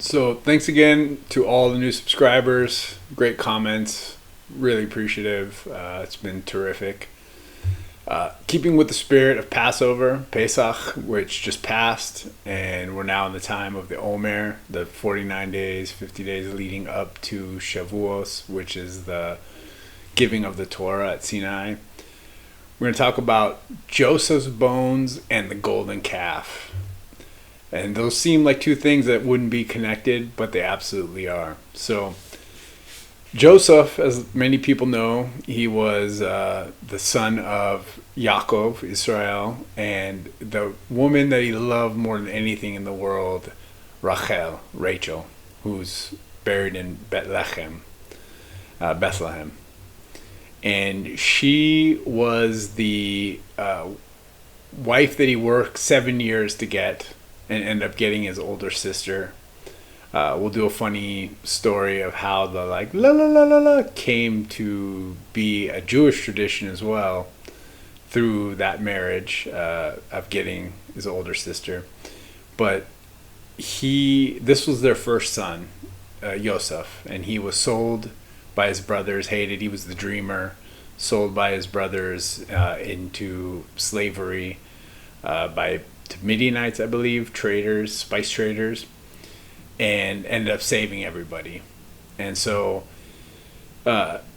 So thanks again to all the new subscribers. Great comments. Really appreciative. It's been terrific. Keeping with the spirit of Passover, Pesach, which just passed, and we're now in the time of the Omer, the 49 days, 50 days leading up to Shavuos, which is the giving of the Torah at Sinai. We're going to talk about Joseph's bones and the golden calf. And those seem like two things that wouldn't be connected, but they absolutely are. So Joseph, as many people know, he was the son of Yaakov, Israel, and the woman that he loved more than anything in the world, Rachel, who's buried in Bethlehem. And she was the wife that he worked 7 years to get and ended up getting his older sister. We'll do a funny story of how the la la la la la came to be a Jewish tradition as well through that marriage of getting his older sister. But this was their first son, Yosef, and he was sold by his brothers, hated. He was the dreamer, sold by his brothers into slavery to Midianites, I believe, traders, spice traders, and ended up saving everybody. And so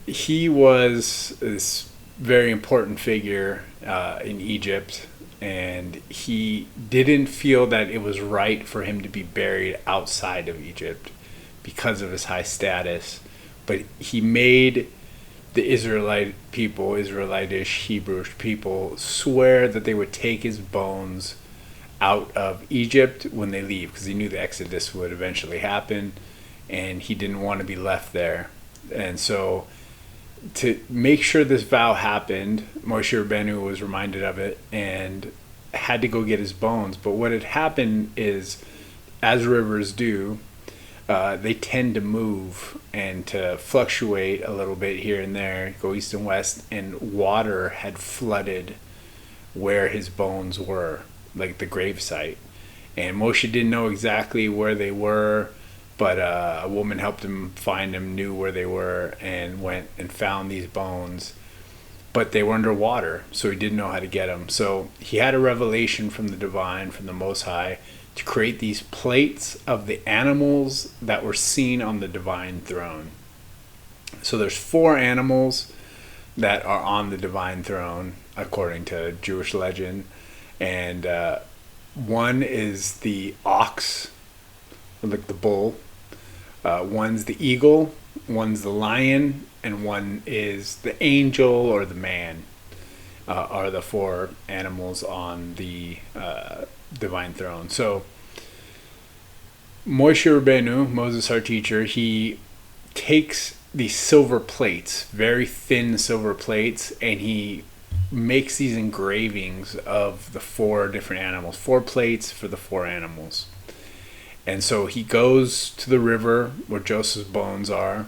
he was this very important figure in Egypt, and he didn't feel that it was right for him to be buried outside of Egypt because of his high status. But he made the Israelitish Hebrew people, swear that they would take his bones out of Egypt when they leave, because he knew the Exodus would eventually happen, and he didn't want to be left there. And so, to make sure this vow happened, Moshe Rabbeinu was reminded of it and had to go get his bones. But what had happened is, as rivers do, they tend to move and to fluctuate a little bit here and there, go east and west, and water had flooded where his bones were, like the gravesite. And Moshe didn't know exactly where they were, but a woman helped him find them, knew where they were, and went and found these bones. But they were underwater, so he didn't know how to get them. So he had a revelation from the divine, from the Most High, to create these plates of the animals that were seen on the divine throne. So there's 4 animals that are on the divine throne, according to Jewish legend. And one is the ox, like the bull. One's the eagle, one's the lion, and one is the angel or the man. Are the 4 animals on the divine throne. So Moshe Rabbeinu, Moses our teacher, he takes these silver plates, very thin silver plates, and he makes these engravings of the 4 different animals, 4 plates for the 4 animals. And so he goes to the river where Joseph's bones are,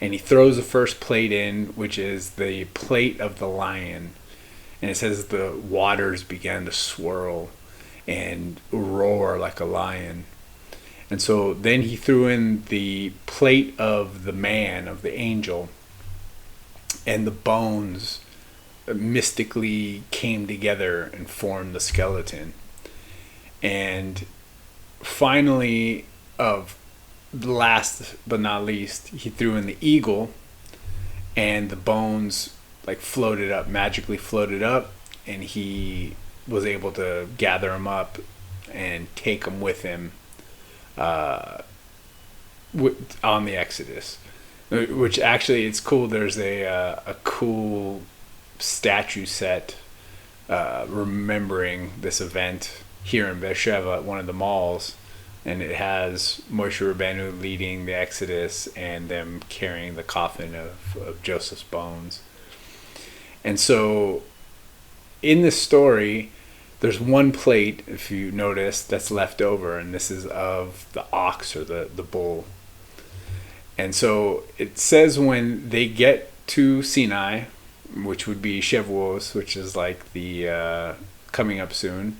and he throws the first plate in, which is the plate of the lion. And it says the waters began to swirl and roar like a lion. And so then he threw in the plate of the man, of the angel, and the bones mystically came together and formed the skeleton. And finally, last but not least, he threw in the eagle, and the bones magically floated up, and he was able to gather them up and take them with him on the Exodus. Which actually, it's cool. There's a cool statue set remembering this event here in Beersheba at one of the malls, and it has Moshe Rabbeinu leading the Exodus and them carrying the coffin of Joseph's bones. And so in this story, there's one plate, if you notice, that's left over, and this is of the ox or the bull. And so it says when they get to Sinai, which would be Shavuos, which is like the coming up soon,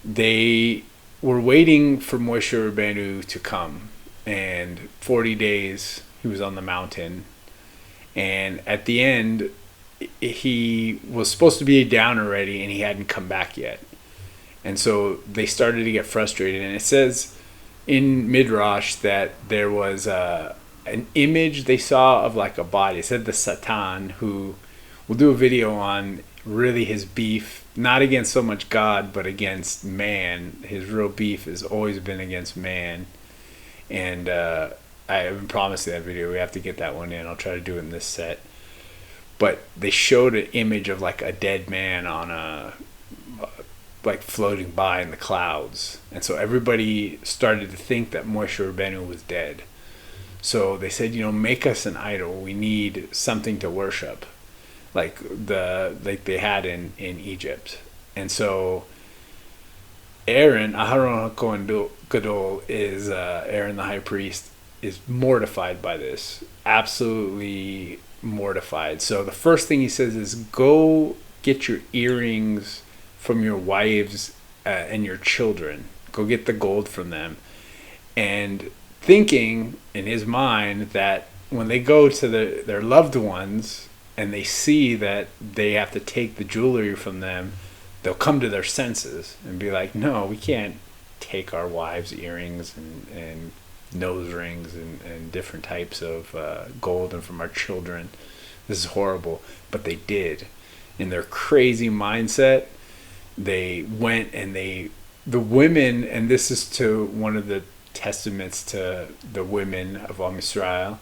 they we're waiting for Moshe Rabbeinu to come, and 40 days he was on the mountain, and at the end he was supposed to be down already, and he hadn't come back yet. And so they started to get frustrated, and it says in Midrash that there was an image they saw of like a body. It said the Satan, who we'll do a video on, really his beef, not against so much God, but against man. His real beef has always been against man. And I have been promising that video. We have to get that one in. I'll try to do it in this set. But they showed an image of like a dead man on like floating by in the clouds. And so everybody started to think that Moshe Rabbeinu was dead. So they said, make us an idol. We need something to worship, like they had in Egypt. And so Aaron, Aharon HaKohen Gadol, is Aaron the high priest, is mortified by this, absolutely mortified. So the first thing he says is, go get your earrings from your wives and your children. Go get the gold from them. And thinking in his mind that when they go to their loved ones and they see that they have to take the jewelry from them, they'll come to their senses and be like, no, we can't take our wives' earrings and nose rings and different types of gold and from our children. This is horrible. But they did. In their crazy mindset, they went and the women, and this is to one of the testaments to the women of Am Yisrael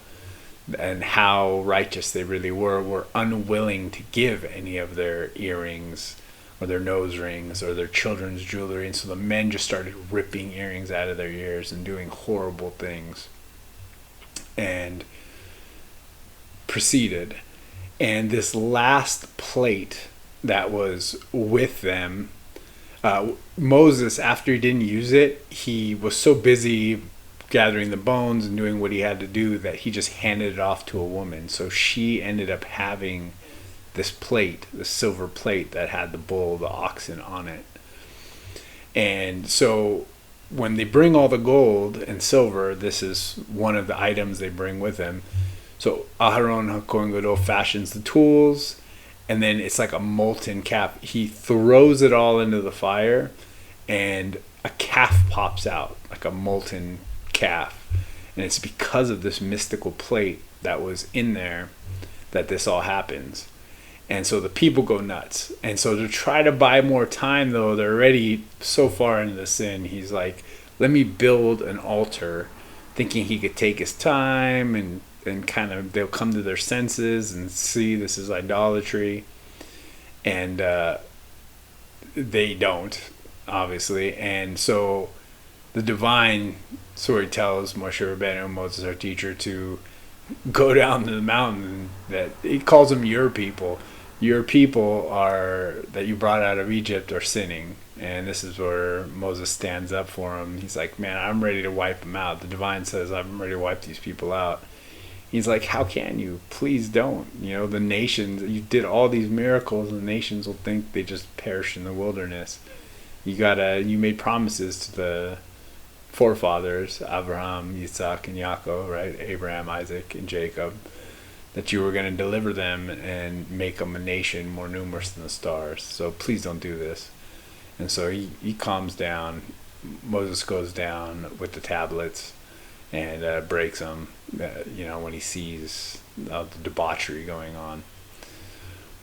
and how righteous they really were unwilling to give any of their earrings or their nose rings or their children's jewelry. And so the men just started ripping earrings out of their ears and doing horrible things and proceeded. And this last plate that was with them, Moses, after he didn't use it, he was so busy gathering the bones and doing what he had to do that he just handed it off to a woman. So she ended up having this plate, the silver plate that had the bull, the oxen on it. And so when they bring all the gold and silver, this is one of the items they bring with them. So Aharon HaKohen Gadol fashions the tools, and then it's like a molten calf. He throws it all into the fire, and a calf pops out, like a molten calf. And it's because of this mystical plate that was in there that this all happens. And so the people go nuts. And so to try to buy more time, though, they're already so far into the sin. He's like, let me build an altar, thinking he could take his time and kind of they'll come to their senses and see this is idolatry. And they don't, obviously. And so the divine story tells Moshe Rabbeinu, Moses our teacher, to go down to the mountain. That he calls them your people. Your people are that you brought out of Egypt are sinning. And this is where Moses stands up for him. He's like, man, I'm ready to wipe them out. The divine says, I'm ready to wipe these people out. He's like, how can you? Please don't. The nations, you did all these miracles, and the nations will think they just perished in the wilderness. You made promises to the forefathers, Abraham, Isaac, and Yaakov, right? Abraham, Isaac, and Jacob, that you were going to deliver them and make them a nation more numerous than the stars. So please don't do this. And so he calms down. Moses goes down with the tablets and breaks them, when he sees the debauchery going on.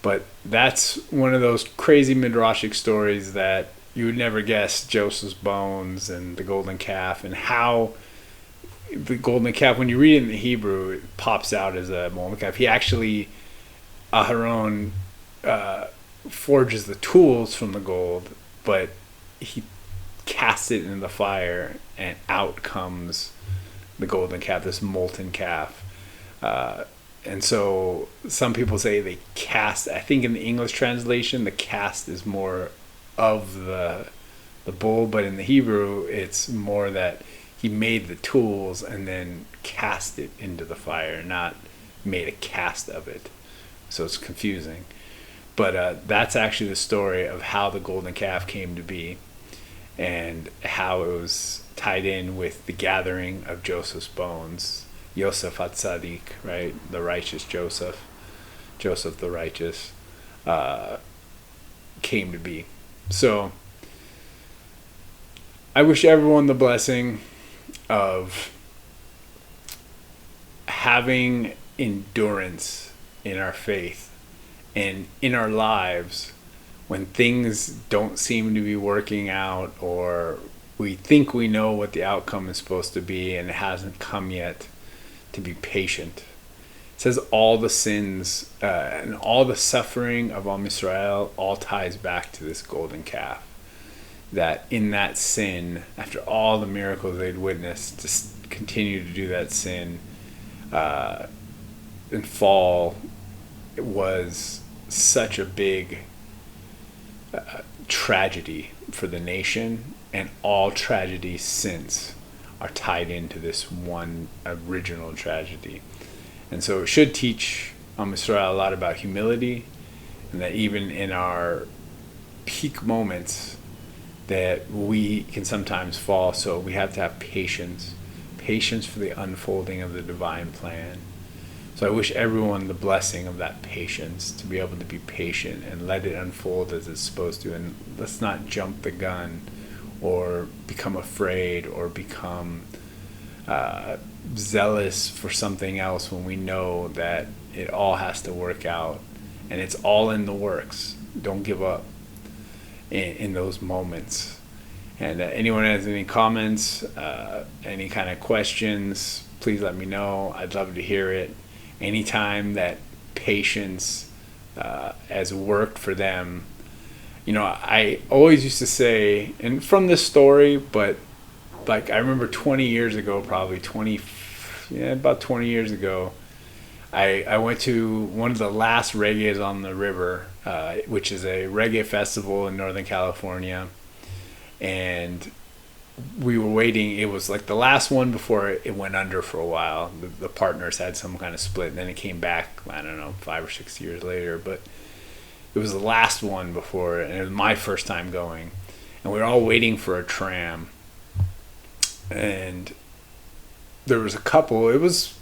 But that's one of those crazy midrashic stories that you would never guess. Joseph's bones and the golden calf, and how the golden calf, when you read it in the Hebrew, it pops out as a golden calf. He actually, Aharon, forges the tools from the gold, but he casts it in the fire, and out comes the golden calf, this molten calf. And so some people say they cast, I think in the English translation, the cast is more of the bull, but in the Hebrew, it's more that he made the tools and then cast it into the fire, not made a cast of it. So it's confusing. But that's actually the story of how the golden calf came to be. and how it was tied in with the gathering of Joseph's bones. Yosef Hatzadik, right? The righteous Joseph, Joseph the righteous, came to be. So I wish everyone the blessing of having endurance in our faith and in our lives when things don't seem to be working out, or we think we know what the outcome is supposed to be and it hasn't come yet, to be patient. It says all the sins and all the suffering of Am Yisrael all ties back to this golden calf. That in that sin, after all the miracles they'd witnessed, to continue to do that sin and fall, it was such a big tragedy for the nation, and all tragedies since are tied into this one original tragedy. And so it should teach Am Yisrael a lot about humility, and that even in our peak moments that we can sometimes fall, so we have to have patience for the unfolding of the divine plan. So I wish everyone the blessing of that patience, to be able to be patient and let it unfold as it's supposed to, and let's not jump the gun or become afraid or become zealous for something else when we know that it all has to work out and it's all in the works. Don't give up in those moments. And anyone has any comments, any kind of questions, please let me know. I'd love to hear it. Anytime that patience has worked for them, I always used to say, and from this story, but like I remember 20 years ago, about 20 years ago, I went to one of the last reggaes on the river, which is a reggae festival in Northern California. And we were waiting. It was like the last one before it went under for a while. The partners had some kind of split, and then it came back, I don't know, 5 or 6 years later. But it was the last one before, and it was my first time going. And we were all waiting for a tram. And there was a couple. It was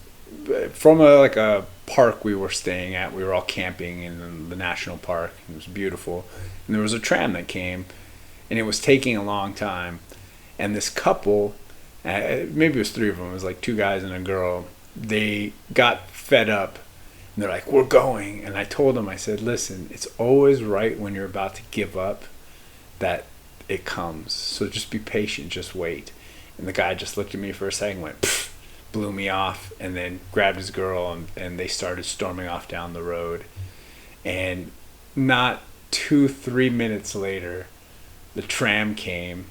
from a park we were staying at. We were all camping in the national park. It was beautiful. And there was a tram that came, and it was taking a long time. And this couple, maybe it was 3 of them, it was like 2 guys and a girl, they got fed up. And they're like, we're going. And I told them, I said, listen, it's always right when you're about to give up that it comes. So just be patient, just wait. And the guy just looked at me for a second, went, pfft, blew me off, and then grabbed his girl, and they started storming off down the road. And not 2-3 minutes later, the tram came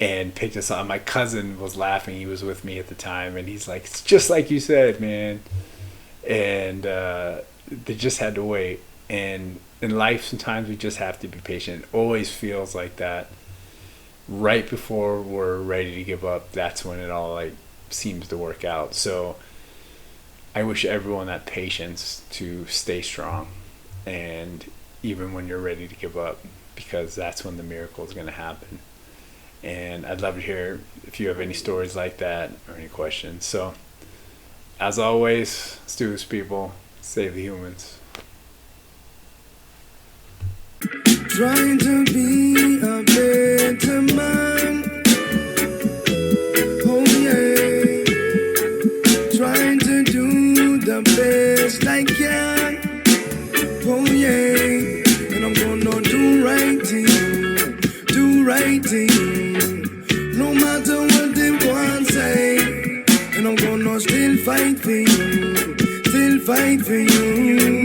and picked us up. My cousin was laughing. He was with me at the time, and he's like, it's just like you said, man. And they just had to wait. And in life, sometimes we just have to be patient. It always feels like that. Right before we're ready to give up, that's when it all seems to work out. So I wish everyone that patience to stay strong, and even when you're ready to give up, because that's when the miracle is going to happen. And I'd love to hear if you have any stories like that or any questions. So as always, let's do this, people. Save the humans. Trying to be a better man. Oh yeah. Trying to do the best I can. Oh yeah. And I'm gonna do right thing. Do right thing. No matter what they want to say. And I'm gonna still fight for you. Still fight for you.